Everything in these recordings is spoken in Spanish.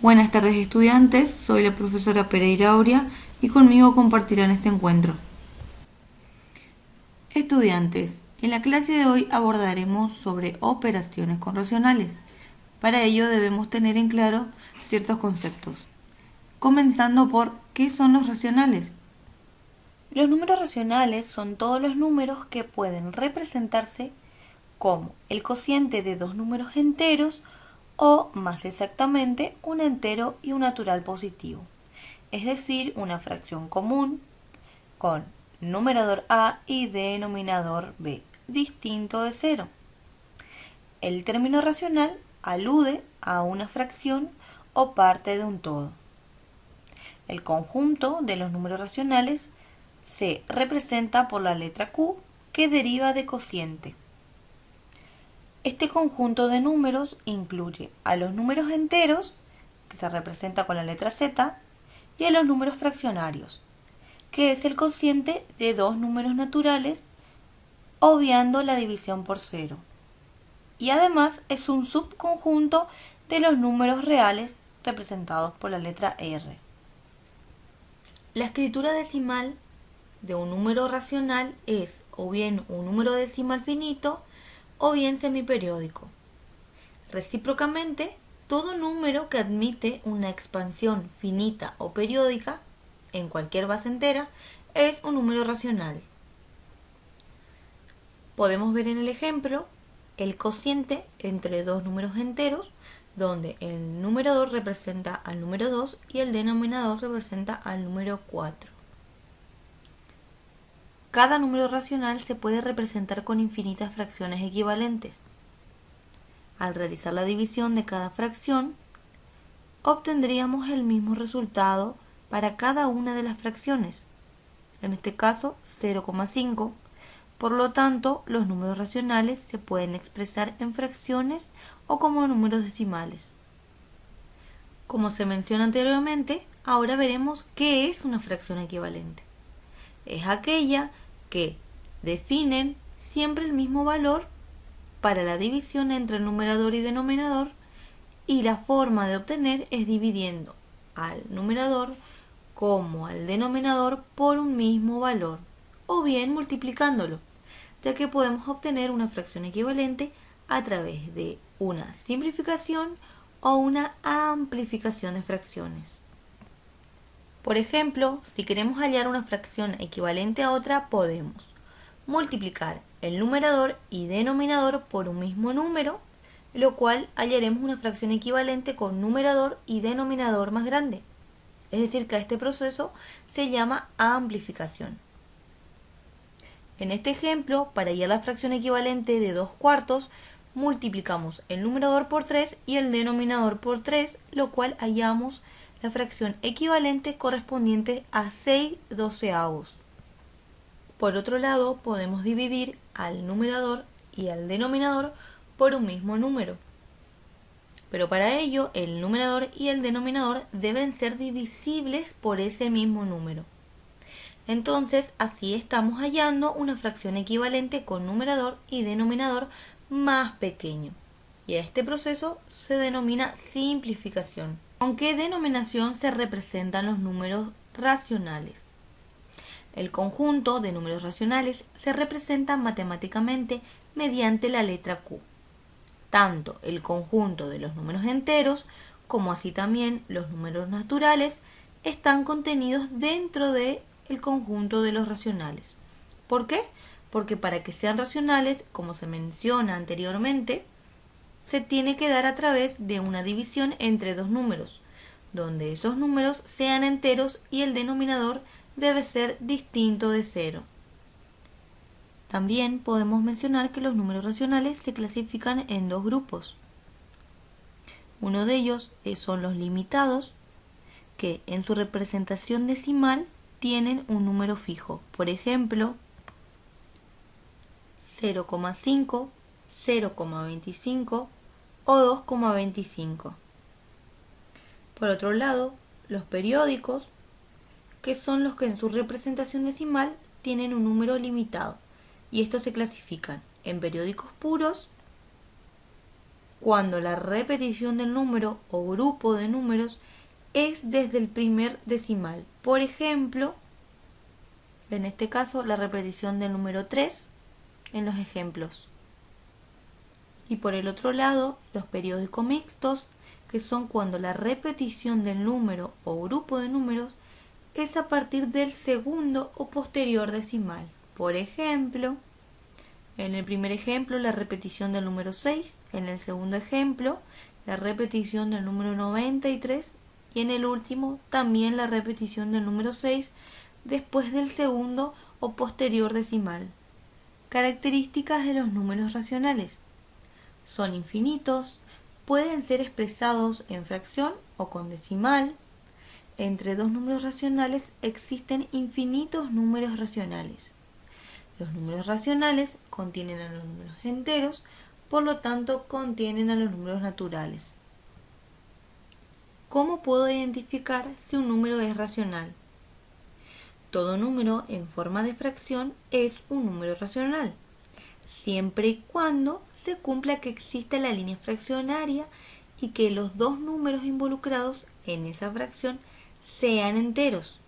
Buenas tardes estudiantes, soy la profesora Pereira Aurea y conmigo compartirán este encuentro. Estudiantes, en la clase de hoy abordaremos sobre operaciones con racionales. Para ello debemos tener en claro ciertos conceptos, comenzando por ¿qué son los racionales? Los números racionales son todos los números que pueden representarse como el cociente de dos números enteros o, más exactamente, un entero y un natural positivo, es decir, una fracción común con numerador A y denominador B, distinto de cero. El término racional alude a una fracción o parte de un todo. El conjunto de los números racionales se representa por la letra Q, que deriva de cociente. Este conjunto de números incluye a los números enteros, que se representa con la letra Z, y a los números fraccionarios, que es el cociente de dos números naturales, obviando la división por cero. Y además es un subconjunto de los números reales, representados por la letra R. La escritura decimal de un número racional es o bien un número decimal finito o bien semiperiódico. Recíprocamente, todo número que admite una expansión finita o periódica en cualquier base entera es un número racional. Podemos ver en el ejemplo el cociente entre dos números enteros, donde el numerador representa al número 2 y el denominador representa al número 4. Cada número racional se puede representar con infinitas fracciones equivalentes. Al realizar la división de cada fracción, obtendríamos el mismo resultado para cada una de las fracciones, en este caso 0,5. Por lo tanto, los números racionales se pueden expresar en fracciones o como números decimales. Como se menciona anteriormente, ahora veremos qué es una fracción equivalente. Es aquella que definen siempre el mismo valor para la división entre numerador y denominador, y la forma de obtener es dividiendo al numerador como al denominador por un mismo valor, o bien multiplicándolo, ya que podemos obtener una fracción equivalente a través de una simplificación o una amplificación de fracciones. Por ejemplo, si queremos hallar una fracción equivalente a otra, podemos multiplicar el numerador y denominador por un mismo número, lo cual hallaremos una fracción equivalente con numerador y denominador más grande. Es decir, que a este proceso se llama amplificación. En este ejemplo, para hallar la fracción equivalente de 2 cuartos, multiplicamos el numerador por 3 y el denominador por 3, lo cual hallamos la fracción equivalente correspondiente a 6 doceavos. Por otro lado, podemos dividir al numerador y al denominador por un mismo número. Pero para ello, el numerador y el denominador deben ser divisibles por ese mismo número. Entonces, así estamos hallando una fracción equivalente con numerador y denominador más pequeño. Y a este proceso se denomina simplificación. ¿Con qué denominación se representan los números racionales? El conjunto de números racionales se representa matemáticamente mediante la letra Q. Tanto el conjunto de los números enteros como así también los números naturales están contenidos dentro del conjunto de los racionales. ¿Por qué? Porque para que sean racionales, como se menciona anteriormente, se tiene que dar a través de una división entre dos números, donde esos números sean enteros y el denominador debe ser distinto de cero. También podemos mencionar que los números racionales se clasifican en dos grupos. Uno de ellos son los limitados, que en su representación decimal tienen un número fijo. Por ejemplo, 0,5, 0,25 o 2,25. Por otro lado, los periódicos, que son los que en su representación decimal tienen un número limitado, y estos se clasifican en periódicos puros cuando la repetición del número o grupo de números es desde el primer decimal. Por ejemplo, en este caso, la repetición del número 3 en los ejemplos. Y por el otro lado, los periódicos mixtos, que son cuando la repetición del número o grupo de números es a partir del segundo o posterior decimal. Por ejemplo, en el primer ejemplo, la repetición del número 6, en el segundo ejemplo, la repetición del número 93 y en el último también la repetición del número 6 después del segundo o posterior decimal. Características de los números racionales. Son infinitos, pueden ser expresados en fracción o con decimal. Entre dos números racionales existen infinitos números racionales. Los números racionales contienen a los números enteros, por lo tanto contienen a los números naturales. ¿Cómo puedo identificar si un número es racional? Todo número en forma de fracción es un número racional, siempre y cuando se cumpla que exista la línea fraccionaria y que los dos números involucrados en esa fracción sean enteros.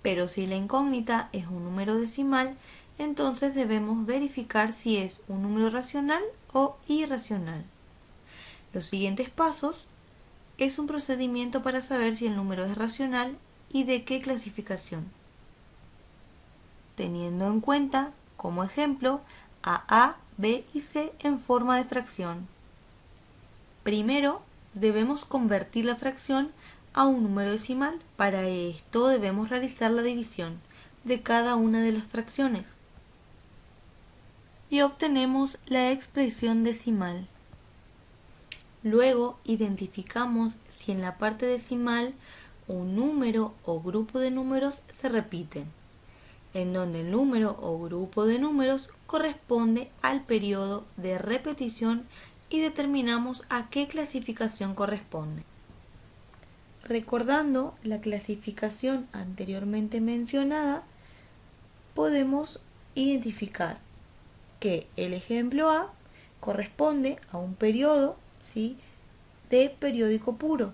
Pero si la incógnita es un número decimal, entonces debemos verificar si es un número racional o irracional. Los siguientes pasos es un procedimiento para saber si el número es racional y de qué clasificación, teniendo en cuenta como ejemplo a, b y c en forma de fracción. Primero, debemos convertir la fracción a un número decimal. Para esto debemos realizar la división de cada una de las fracciones y obtenemos la expresión decimal. Luego identificamos si en la parte decimal un número o grupo de números se repiten, en donde el número o grupo de números corresponde al periodo de repetición y determinamos a qué clasificación corresponde. Recordando la clasificación anteriormente mencionada, podemos identificar que el ejemplo A corresponde a un periodo, ¿sí?, de periódico puro,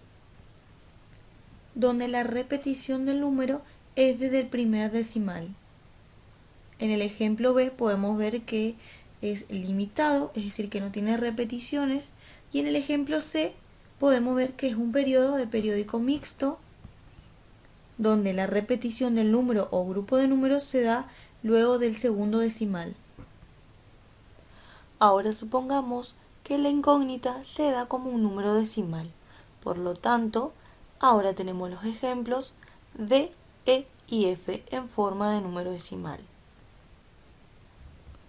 donde la repetición del número es desde el primer decimal. En el ejemplo B podemos ver que es limitado, es decir, que no tiene repeticiones, y en el ejemplo C podemos ver que es un periodo de periódico mixto, donde la repetición del número o grupo de números se da luego del segundo decimal. Ahora supongamos que la incógnita se da como un número decimal. Por lo tanto, ahora tenemos los ejemplos D, E y F en forma de número decimal.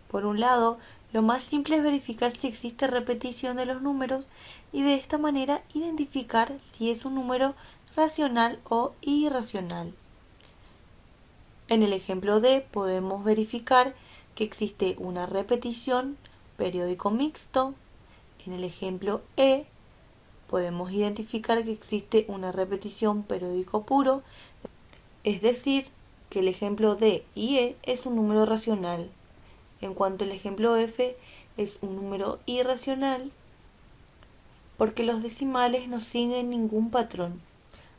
Por un lado, lo más simple es verificar si existe repetición de los números y de esta manera identificar si es un número racional o irracional. En el ejemplo D podemos verificar que existe una repetición periódico mixto. En el ejemplo E podemos identificar que existe una repetición periódico puro, es decir, que el ejemplo D y E es un número racional. En cuanto al ejemplo F es un número irracional porque los decimales no siguen ningún patrón.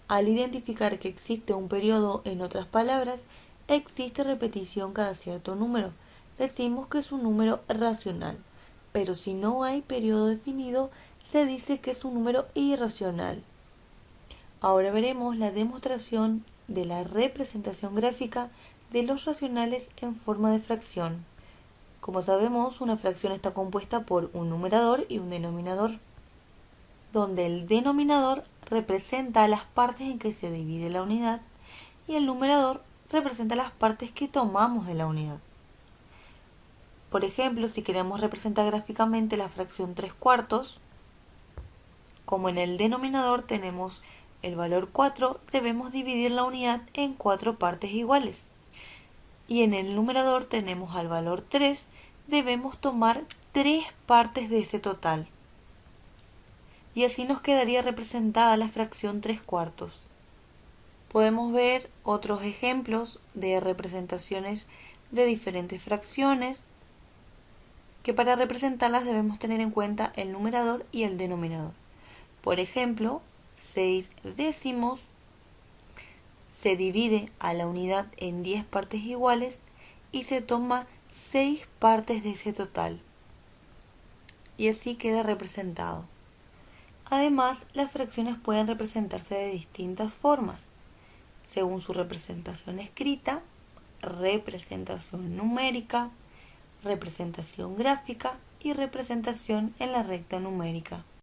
Al identificar que existe un periodo, en otras palabras, existe repetición cada cierto número, decimos que es un número racional. Pero si no hay periodo definido, se dice que es un número irracional. Ahora veremos la demostración de la representación gráfica de los racionales en forma de fracción. Como sabemos, una fracción está compuesta por un numerador y un denominador, donde el denominador representa las partes en que se divide la unidad y el numerador representa las partes que tomamos de la unidad. Por ejemplo, si queremos representar gráficamente la fracción 3/4, como en el denominador tenemos el valor 4, debemos dividir la unidad en 4 partes iguales. Y en el numerador tenemos al valor 3, debemos tomar 3 partes de ese total. Y así nos quedaría representada la fracción 3/4. Podemos ver otros ejemplos de representaciones de diferentes fracciones. que para representarlas debemos tener en cuenta el numerador y el denominador. Por ejemplo, 6 décimos se divide a la unidad en 10 partes iguales y se toma 6 partes de ese total. Y así queda representado. Además, las fracciones pueden representarse de distintas formas, según su representación escrita, representación numérica, representación gráfica y representación en la recta numérica.